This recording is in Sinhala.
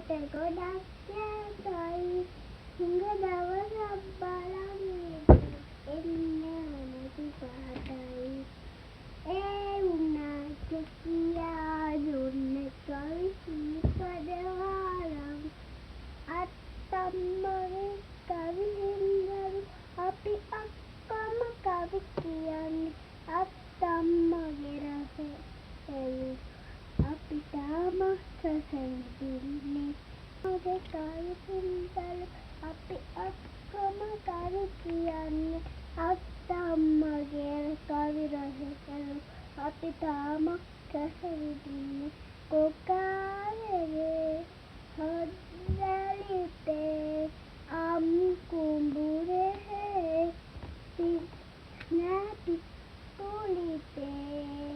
ගොඩක් යසයි හිඟ දවසක් බලන් එන්නේ නැති පාටයි ඒ උනාට කියා දුන්නේ කවි පදවාලම් අත්තම්මගේ කවි හින්දරු අපි අක්කම කවි කියන්නේ අත්තම්මගේ රස අපි තාම සසඳින්නේ මගේ කවි හින්දරු අපි අක්කම කවි කියන්නේ අත්තම්මගේ කවි රසකරු අපි තාම සසඳින්නේ කොකාලේ හොද්දලිතේ අම්කුඹුරේ පිස්නැපි පුලිතේ